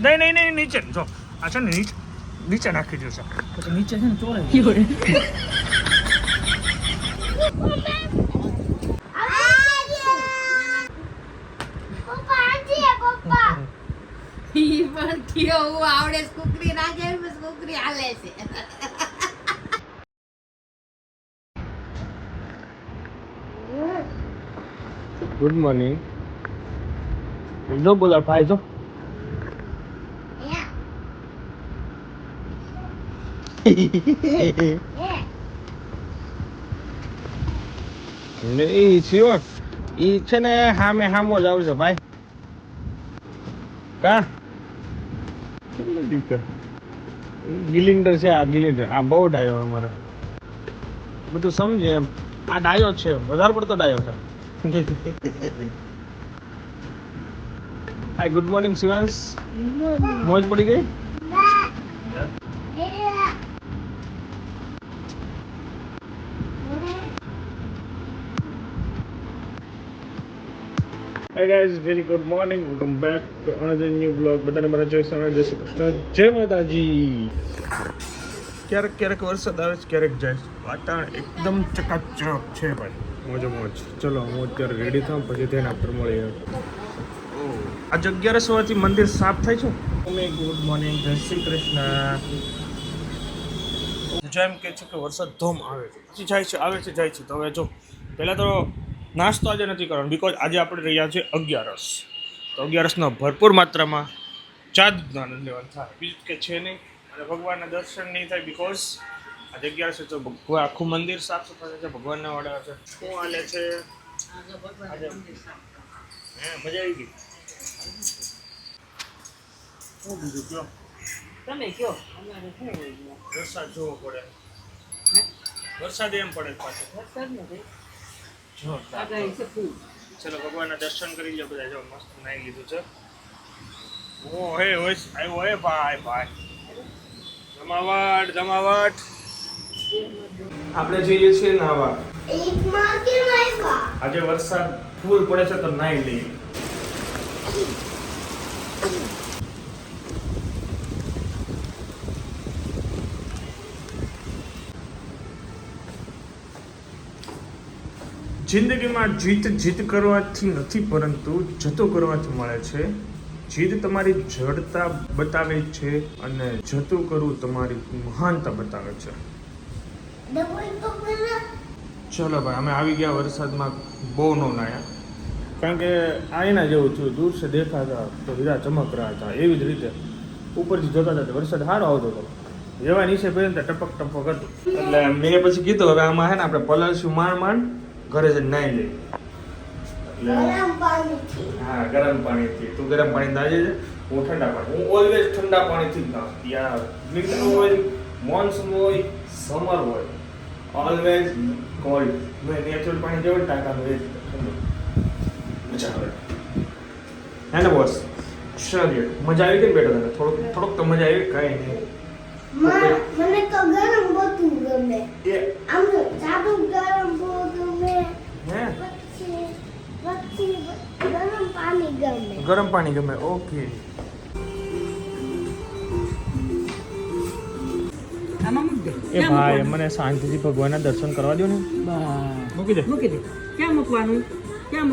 નહીં નીચે જો આ છે ને નીચે નાખી દો છે પછી નીચે છે ને ચોરે ઈ પણ કયો હું આવડે કુકરી રાખે બસ કુકરી હાલે છે ગુડ મોર્નિંગ જો બોલા ભાઈ જો ઈ સિયોર ઈ છે ને હામો જ આવશે ભાઈ કા ગિલિન્ડર છે આ ગિલિન્ડર આ બહુ ડાયો અમારે બધું સમજે એમ આ ડાયો છે વધારે પડતો ડાયો છે હાય ગુડ મોર્નિંગ શિવાંશ મોજ પડી ગઈ Hi guys, very good morning. Welcome back to another new vlog. બધાને મારા જય સ્વામિનારાયણ, જય શ્રી કૃષ્ણ, જય માતાજી. ક્યારેક વરસાદ આવે છે, ક્યારેક જાય છે. વાતાવરણ એકદમ ચકાચક છે ભાઈ, મોજ. ચલો હું અત્યારે રેડી થાઉં પછી તેને આપણે મળીએ. આજે 11 વાગ્યાથી મંદિર સાફ થાય છે. ગુડ મોર્નિંગ, જય શ્રી કૃષ્ણ. જેમ કે છે કે વરસાદ ધોમ આવે છે, પછી જાય છે, આવે છે, જાય છે. તો હવે જો પહેલાં તો નાસ્તો આજે નથી કરવાનો, બિકોઝ આજે આપણે રહ્યા છે 11. તો 11 ભરપૂર માત્રામાં ચા દૂધનો આનંદ લેવાનો થાય, બીજું કે છે નહીં. અને ભગવાનના દર્શન નહીં થાય બિકોઝ આજે 11 છે. તો ભગવાન આખું મંદિર સાફ સફાઈ છે, ભગવાનના વાડા છે. શું હાલે છે આજે? મજા આવી ગઈ. શું બીજું કયો? તમે કયો અમારે શું હોય વરસાદ જોવો પડે, વરસાદ એમ પડે પાછો વરસાદ નથી જોરદાર. ચલો ભગવાનના દર્શન કરી લો બધા. જો મસ્ત નાઈ લીધું છે. ઓ હે આવ્યો હે ભાઈ જમાવટ. આપણે જઈએ છીએ નાવા. આજે વરસાદ ફૂલ પડે છે તો નાઈ લઈએ. જિંદગીમાં જીત કરવાથી નથી, પરંતુ જતો કરવાથી મળે છે. જીત તમારી જડતા બતાવે છે અને જતું કરવું તમારી મહાનતા બતાવે છે. ચલો ભાઈ, અમે આવી ગયા વરસાદમાં. બહુ ન નાયા, કારણ કે આઈના જેવું થયું. દૂર સે દેખા હતા તો હીરા ચમક રહ્યા હતા, એવી જ રીતે ઉપરથી જોતા હતા વરસાદ સારો આવતો હતો. જેવા નીચે પહેરીને ટપક હતું. એટલે મેં પછી કીધું હવે આમાં હે ને આપણે પલળશું માંડ ઘરે જઈને નાઈ લઈ. હા, ગરમ પાણીથી. તું ગરમ પાણી નાઈ જજે, હું ઠંડા પાણી. હું ઓલવેઝ ઠંડા પાણીથી જ નાઉં. યાર વિન્ટર હોય, મોન્સૂન હોય, સમર હોય, ઓલવેઝ કોલ્ડ. મેં નેચરલ પાણી જેવું ટાંકાનું એ ઠંડુ મજા આવે. હે ને બોસ? ચલીએ. મજા આવી ગઈ બેટા? તને થોડોક તો મજા આવી. કાંઈ નહીં, મને તો ગરમ બધું ગમે. આમ તો સાદું ગરમ બહુ ગમે. હે? પછી ગરમ પાણી ગમે. ગરમ પાણી ગમે. ઓકે. એ ભાઈ મને શાંતિથી ભગવાનના દર્શન કરવા દો ને. મૂકી દે. ક્યાં મૂકવાનું છે આમ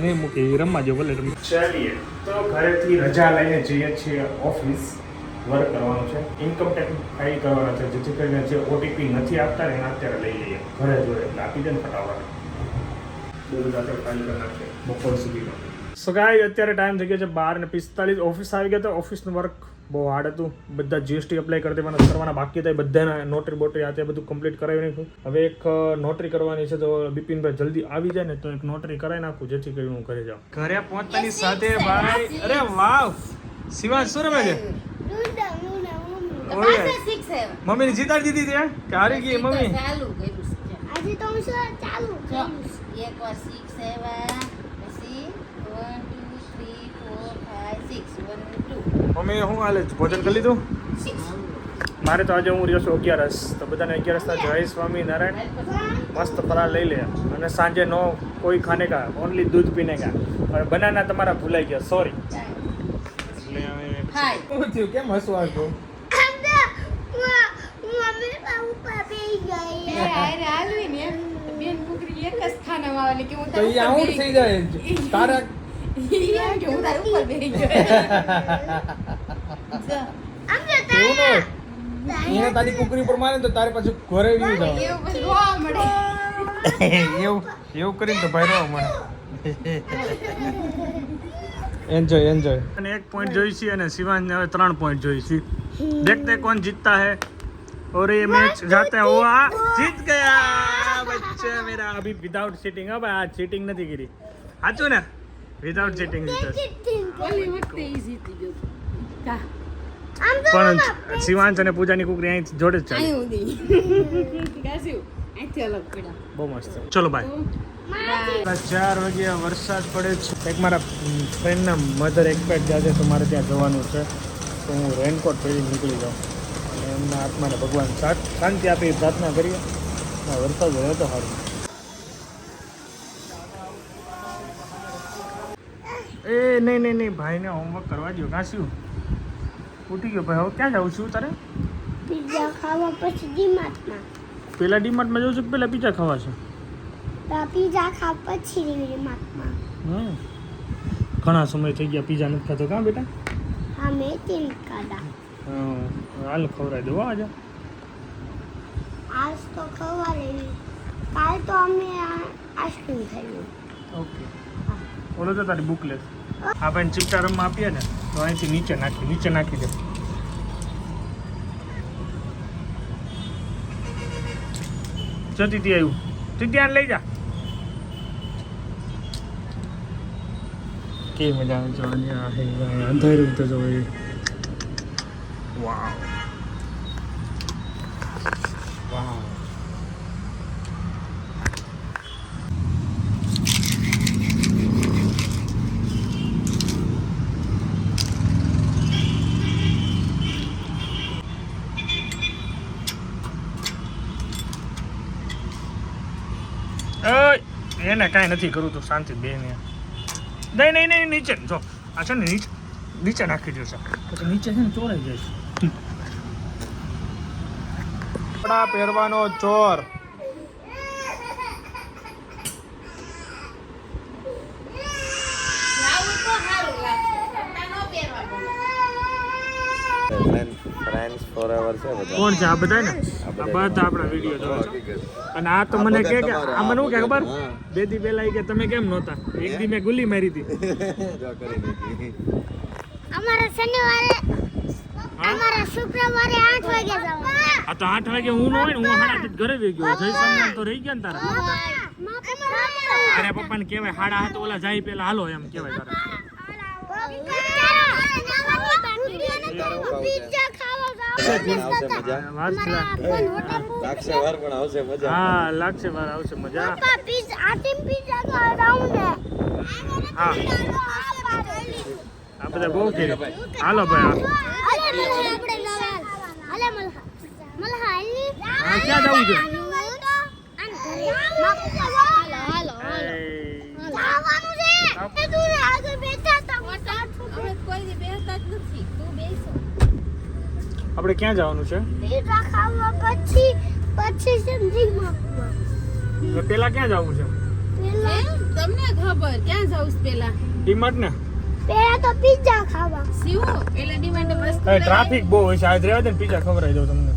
નહીં મૂકી, રમવા જો ભલે રમવા. ચાલીએ તો ઘરેથી રજા લઈને જઈએ છીએ ઓફિસ. વર્ક કરવાનું છે, ઇન્કમ ટેક્સ ફાઇલ કરવાના છે, જેથી કરીને જે ઓટીપી નથી આપતા ને એના અત્યારે લઈ લઈએ. ઘરે જોઈએ એટલે આપી દે ને ફટાફટ. બધું રાત્રે ફાઇલ કરી નાખીએ બપોર સુધીમાં. સો ગાઈસ, અત્યારે ટાઈમ થઈ ગયો છે 12:45. ઓફિસ આવી ગયા. તો ઓફિસનું વર્ક બહુ હાર્ડ હતું. બધા જીએસટી એપ્લાય કરવાના બાકી હતા. બધાના નોટરી બોટરી આ તે બધું કમ્પ્લીટ કરાવી નાખ્યું. હવે એક નોટરી કરવાની છે, તો બિપિનભાઈ જલ્દી આવી જાય ને તો એક નોટરી કરાવી નાખું, જેથી કરીને હું ઘરે જાઉં. ઘરે પહોંચતાની સાથે ભાઈ, અરે વાવ શિવાંશ શું રમે છે? મમ્મીને જીતાડી દીધી ત્યાં કે હારી ગઈ મમ્મી? ચાલુ કર્યું છે આજે તો હું ચાલુ કર્યું. એકવાર 6 7 પછી 1 2 3 4 5 6 1 2. મમ્મી શું હાલે? ભોજન કરી લીધું? મારે તો આજે હું રહ્યો છું 11. તો બધાને 11 જય સ્વામિનારાયણ. મસ્ત ફરાળ લઈ લે અને સાંજે નો કોઈ ખાને કા ઓનલી દૂધ પીને કા અને બનાના તમારા ભૂલાઈ ગયા સોરી એટલે હવે હાય શું થયું? કેમ હસવા છો? મમ્મી પપ્પા બે ગયા અરે હાલવી ને બેન કુકરી એક જ ખાનામાં આવે કે હું તો ઈ આઉટ થઈ જાય તારા કે હું તાર ઉપર બેહી ગયો એવું ન હોય. એને તારી કુકરી પર મારે ને તો તારે પાછું ઘરે વ્યુ જાવ એવું પછી રોવા મળે એવું કરીને તો ભાઈ રહો મને એન્જોય અને 1 પોઈન્ટ જોઈ છે અને શિવાંશને હવે 3 પોઈન્ટ જોઈ છે देखते कौन जीतता है और ये मैच जाता हुआ जीत गया बच्चा मेरा अभी विदाउट चीटिंग अब आज चीटिंग નથી કરી સાચું ને વિદાઉટ ચીટિંગ ઓલી વખતે ઈ જીતી ગયો કા પણ શિવાંશ અને પૂજાની કુકરી અહીં જોડે જ ચાલે આયું દી ગાસ્યું અહીંથી અલગ પડ્યા બહુ મસ્ત ચલો બાય બાય 4 વાગ્યા વરસાદ પડે છે એક મારા ફ્રેન્ડના મધર એક્સપેક્ટ જાય તો મારે ત્યાં જવાનું છે તો હું રેનકોટ પહેરી નીકળી જાઉં અને એમના આત્માને ભગવાન શાંતિ આપી પ્રાર્થના કરીએ વરસાદ રહ્યો તો સારું એ નહીં ભાઈને હોમવર્ક કરવા દો કાશ્યું ઉઠી ગયો ભાઈ હવે ક્યાં જાઉં છું તારે પિઝા ખાવા પછી ડીમાર્ટમાં પેલા ડીમાર્ટમાં જાઉં છું કે પેલા પીઝા ખાવા છે પિઝા ખાવા પછી ડીમાર્ટમાં ઘણા સમય થઈ ગયા પીઝા નથી ખાતો કાં બેટા હા મેં તેલ કાઢા હાલ ખવડાવી દો આજે આજ તો ખવા લેવી કાલ તો અમે આઈસ્ક્રીમ ખાઈ ઓકે ઓલો તો તારી બુક લે આપણે ચીપટા રમવા આપીએ ને તો અહીંથી નીચે નાખી દે જો તીતી આવ્યું તીતી આને લઈ જા કેવી મજા આવે જોવાની આ હે અંધારું તો જો વાવ એને કાંઈ નથી કરું તો શાંતિ બે ને નહીં નીચે જો આ છે ને નીચે નાખી દો પછી નીચે છે ને ચોરાઈ જાય કપડા પહેરવાનો ચોર આવું તો સારું લાગશે કપડાં ન પહેરવા ગમે ફ્રેન્ડ્સ ફોરએવર છે બધા કોણ છે આ બધા ને આ બધા આપણા વિડીયો જોવે છે અને આ તો મને કે આ મને શું કે ખબર 2 દી પહેલા ઈ કે તમે કેમ નહોતા એક દી મેં ગુલી મારી હતી જો કરી દીધી અમારા શનિવારે અમારા શુક્રવારે 8 વાગે જવાનું આ તો 8 વાગે હું ન હોય ને હું 8:30 ઘરે વહી ગયો જય સોમનાથ તો રહી ગયા ને તારા અરે પપ્પાને કહેવાય 8:30 તો ઓલા જાય પેલા હાલો એમ કહેવાય તારા પિઝા ખાવા આવશે મજા વાત છે લાગશે વાર પણ આવશે મજા હા લાગશે વાર આવશે મજા પપ્પા પિઝા આટીમ પિઝા ખાવાનું ને હા આ બધા બહુ કે હાલો ભાઈ હા ક્યાં જવું છે કોઈ દી બેસતા જ નથી તું બેસો આપણે ક્યાં જવાનું છે પછી સંજીવમાં પેલા ક્યાં જવું છે તમને ખબર ક્યાં જાઉં પેલા ડીમાર્ટ ને પેલા તો પિઝા ખાવા સીવો પેલા ડિમાન્ડ વસ્તુ ટ્રાફિક બહુ હોય છે આજ રહેવા દે ને પીઝા ખવડાવી દઉં તમને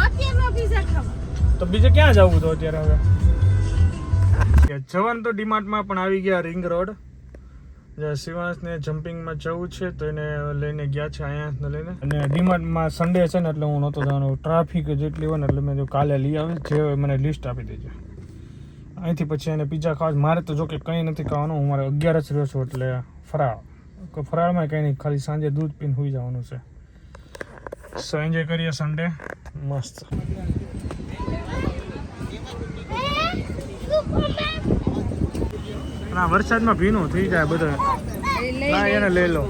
અત્યારનો પિઝા ખાવા તો બીજે ક્યાં જવું તો અત્યારે હવે જવાનું તો ડીમાર્ટમાં પણ આવી ગયા રિંગ રોડ શિવાંશને જમ્પિંગમાં જવું છે તો એને લઈને ગયા છે અહીંયા લઈને અને ડીમાર્ટમાં સન્ડે છે ને એટલે હું નહોતો જવાનું ટ્રાફિક જેટલી હોય ને એટલે મેં જો કાલે લઈ આવે જે મને લિસ્ટ આપી દેજો અહીંથી પછી એને પીઝા ખાવા મારે તો જો કે કંઈ નથી ખાવાનું હું મારે 11 જ રહ્યો છું એટલે ફરાળમાં કંઈ નહીં ખાલી સાંજે દૂધ પીને સુઈ જવાનું છે સો એન્જોય કરીએ સન્ડે મસ્ત ના વરસાદમાં ભીનું થઈ જાય બધા ના એને લઈ લો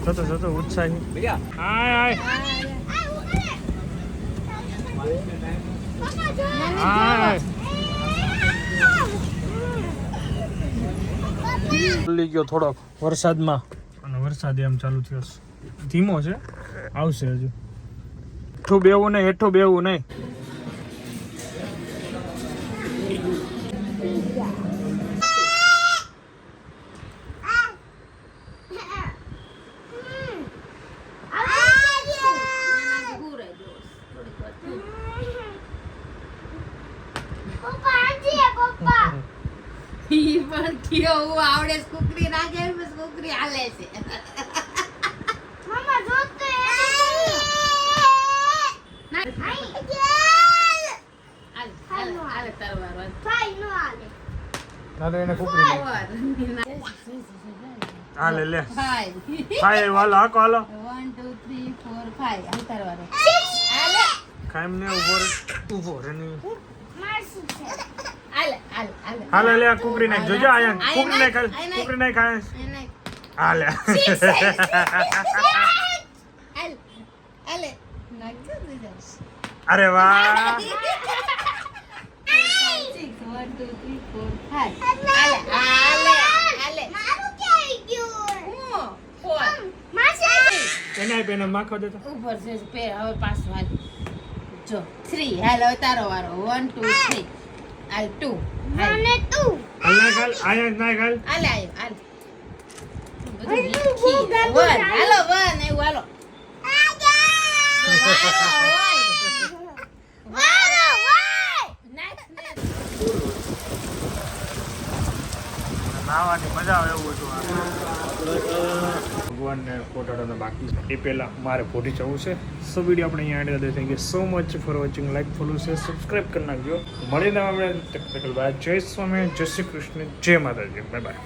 જતો ઉત્સાહી હાય હા પલ્લી ગયો થોડોક વરસાદમાં અને વરસાદ એમ ચાલુ થયો છે. ધીમો છે, આવશે હજુ. હેઠું બેવું નહીં, હેઠું બેવું નહીં. ઈ પણ કયો હું આવડે કુકરી નાખે બસ કુકરી હાલે છે. મમ્મા જોતે હાલે તરવાર ભાઈ નો આલે હાલો એને કુકરી નાખ. હાલે લે ફાઈવ ખાય હાલો હાકો હાલો 1 2 3 4 5 હાલ તરવાર હાલે કાયમ ને ઉભો રે નહીં. મારસી છે હાલે હાલે હાલે હાલે લે કુકરી નાખ. જોજો આયા કુકરી નાખ, કુકરી નાખ. હાલે હાલે નાખ્યો દીધા. અરે વાહ. 6 1 2 3 4 5 હાલે હાલે હાલે મારું કે આવી ગયું હું 4 માસી એને આપી એને માખો દેતો. ઉપર છે પેર હવે પાછું હાલ જો 3 હાલ હવે તારો વારો 1 2 3 હાલ 2 હાલ મને તું હાલ નાખ હાલ આયા નાખ હાલ. હાલે આયો હાલ બધું ભાઈ, લીખી. બહુ ગાંડું વન થાય. હાલો વન એવું હાલો વારો વાય નેક્સ્ટ નાવાની મજા આવે એવું હતું. ભગવાનને કોટાડોને બાકી છે એ પહેલાં મારે પોટી જવું છે. સો વિડીયો આપણે અહીંયા એન્ડ કરી દઈએ. Thank you so much for watching. Like follow છે, સબસ્ક્રાઈબ કરી નાખજો. મળીને આપણે ટેકનિકલ બાય. જય સ્વામી, જય શ્રી કૃષ્ણ, જય માતાજી, બાય બાય.